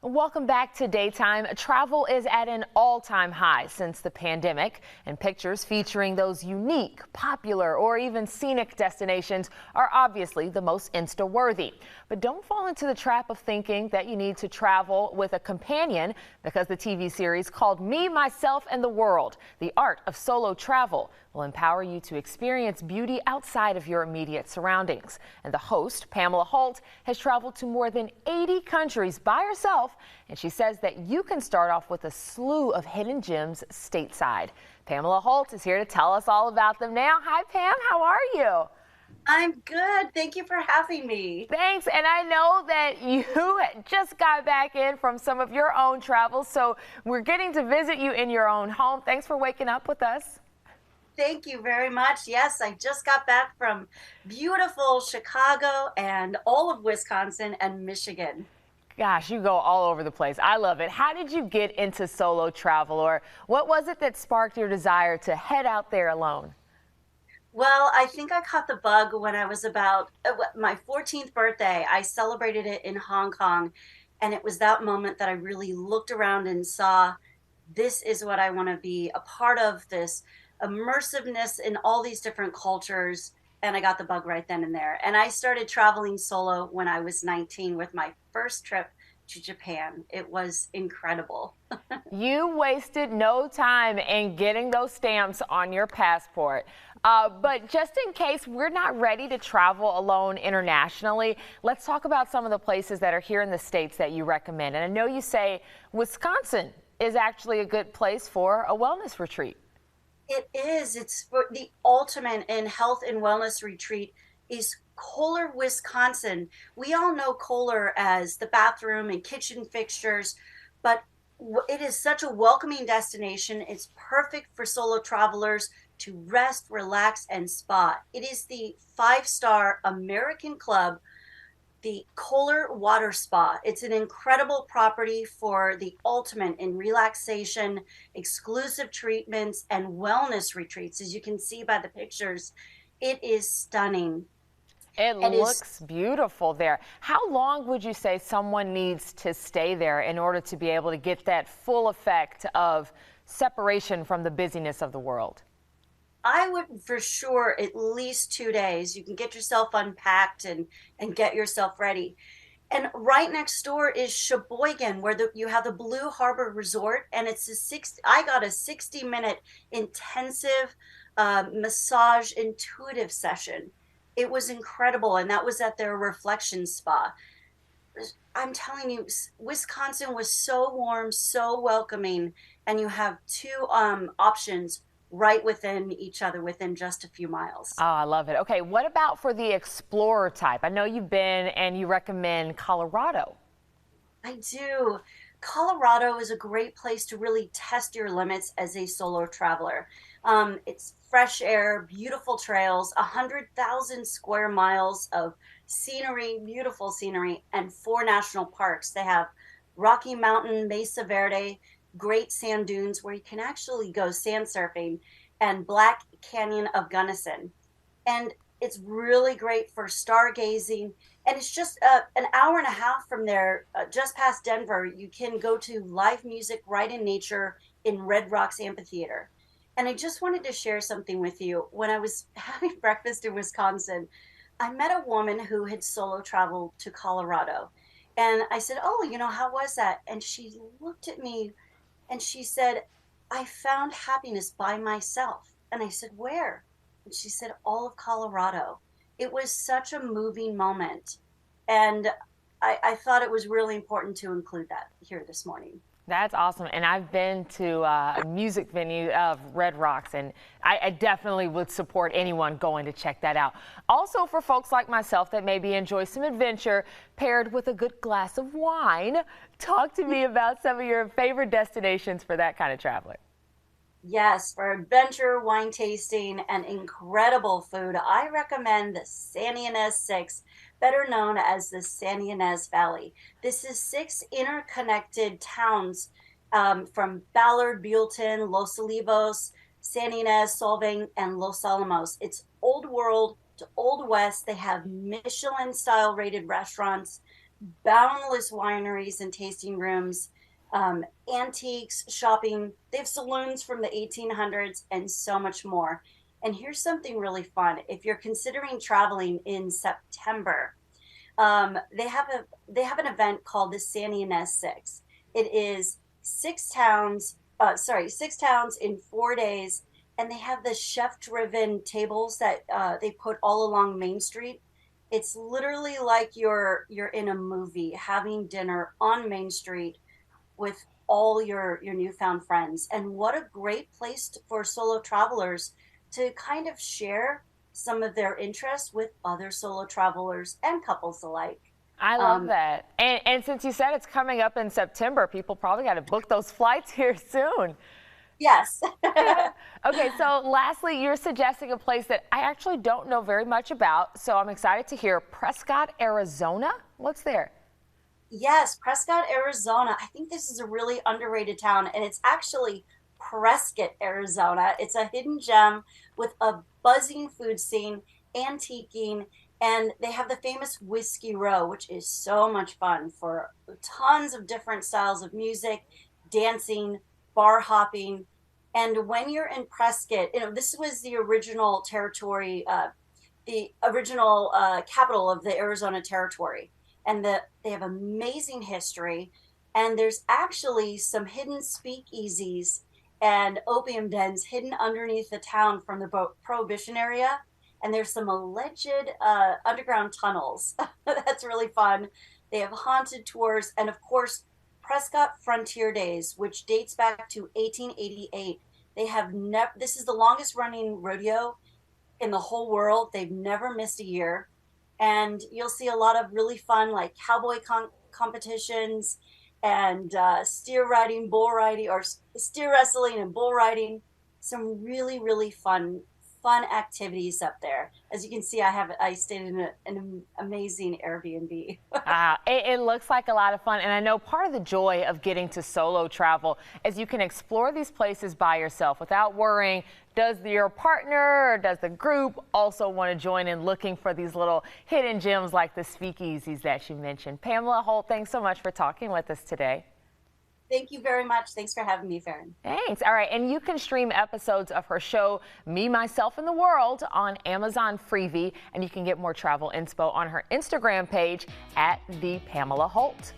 Welcome back to Daytime. Travel is at an all-time high since the pandemic, and pictures featuring those unique, popular, or even scenic destinations are obviously the most Insta-worthy. But don't fall into the trap of thinking that you need to travel with a companion, because the TV series called Me, Myself, and the World, The Art of Solo Travel, will empower you to experience beauty outside of your immediate surroundings. And the host, Pamela Holt, has traveled to more than 80 countries by herself, and she says that you can start off with a slew of hidden gems stateside. Pamela Holt is here to tell us all about them now. Hi, Pam. How are you? I'm good. Thank you for having me. Thanks. And I know that you just got back in from some of your own travels, so we're getting to visit you in your own home. Thanks for waking up with us. Thank you very much. Yes, I just got back from beautiful Chicago and all of Wisconsin and Michigan. Gosh, you go all over the place. I love it. How did you get into solo travel, or what was it that sparked your desire to head out there alone? Well, I think I caught the bug when I was about my 14th birthday. I celebrated it in Hong Kong, and it was that moment that I really looked around and saw this is what I want to be a part of, this immersiveness in all these different cultures. And I got the bug right then and there. And I started traveling solo when I was 19 with my first trip to Japan. It was incredible. You wasted no time in getting those stamps on your passport. But just in case we're not ready to travel alone internationally, let's talk about some of the places that are here in the States that you recommend. And I know you say Wisconsin is actually a good place for a wellness retreat. It is. It's for the ultimate in health and wellness retreat is Kohler, Wisconsin. We all know Kohler as the bathroom and kitchen fixtures, but it is such a welcoming destination. It's perfect for solo travelers to rest, relax, and spa. It is the five-star American club, the Kohler Waters Spa. It's an incredible property for the ultimate in relaxation, exclusive treatments, and wellness retreats. As you can see by the pictures, it is stunning. It It is looks beautiful there. How long would you say someone needs to stay there in order to be able to get that full effect of separation from the busyness of the world? I would for sure at least 2 days. You can get yourself unpacked and get yourself ready. And right next door is Sheboygan, where you have the Blue Harbor Resort, and it's a six. I got a 60-minute intensive massage intuitive session. It was incredible, and that was at their Reflection Spa. I'm telling you, Wisconsin was so warm, so welcoming, and you have two options right within each other within just a few miles. Oh, I love it. Okay, what about for the explorer type? I know you've been and you recommend Colorado. I do. Colorado is a great place to really test your limits as a solo traveler. It's fresh air, beautiful trails, 100,000 square miles of scenery, beautiful scenery, and 4 national parks. They have Rocky Mountain, Mesa Verde, great sand dunes where you can actually go sand surfing, and Black Canyon of Gunnison. And it's really great for stargazing. And it's just an hour and a half from there, just past Denver. You can go to live music right in nature in Red Rocks Amphitheater. And I just wanted to share something with you. When I was having breakfast in Wisconsin, I met a woman who had solo traveled to Colorado. And I said, "Oh, how was that?" And she looked at me and she said, "I found happiness by myself." And I said, "Where?" And she said, "All of Colorado." It was such a moving moment. And I thought it was really important to include that here this morning. That's awesome. And I've been to a music venue of Red Rocks, and I definitely would support anyone going to check that out. Also, for folks like myself that maybe enjoy some adventure paired with a good glass of wine, talk to me about some of your favorite destinations for that kind of traveling. Yes, for adventure, wine tasting, and incredible food, I recommend the San Ynez Six, better known as the San Ynez Valley. This is six interconnected towns from Ballard, Buellton, Los Olivos, San Ynez, Solvang, and Los Alamos. It's old world to old west. They have Michelin style rated restaurants, boundless wineries and tasting rooms, antiques, shopping. They have saloons from the 1800s and so much more. And here's something really fun. If you're considering traveling in September, they have an event called the San Ynez Six. It is 6 towns, 6 towns in 4 days, and they have the chef-driven tables that they put all along Main Street. It's literally like you're in a movie having dinner on Main Street with all your newfound friends. And what a great place for solo travelers to kind of share some of their interests with other solo travelers and couples alike. I love Um, that. And since you said it's coming up in September, people probably got to book those flights here soon. yes. Okay, so lastly, you're suggesting a place that I actually don't know very much about, so I'm excited to hear Prescott, Arizona. What's there? Yes, Prescott, Arizona. I think this is a really underrated town, and it's actually Prescott, Arizona. It's a hidden gem with a buzzing food scene, antiquing, and they have the famous Whiskey Row, which is so much fun for tons of different styles of music, dancing, bar hopping. And when you're in Prescott, this was the original territory, the original capital of the Arizona Territory, and they have amazing history. And there's actually some hidden speakeasies and opium dens hidden underneath the town from the Prohibition era. And there's some alleged underground tunnels. That's really fun. They have haunted tours, and of course, Prescott Frontier Days, which dates back to 1888. They have never. This is the longest running rodeo in the whole world. They've never missed a year, and you'll see a lot of really fun like cowboy competitions and steer riding, bull riding, or steer wrestling and bull riding. Some really fun activities up there. As you can see, I stayed in an amazing Airbnb. It looks like a lot of fun, and I know part of the joy of getting to solo travel is you can explore these places by yourself without worrying, does your partner or does the group also want to join in looking for these little hidden gems like the speakeasies that you mentioned. Pamela Holt, thanks so much for talking with us today. Thank you very much. Thanks for having me, Farron. Thanks. All right. And you can stream episodes of her show, Me, Myself, and the World on Amazon Freevee. And you can get more travel inspo on her Instagram page at @ThePamelaHolt.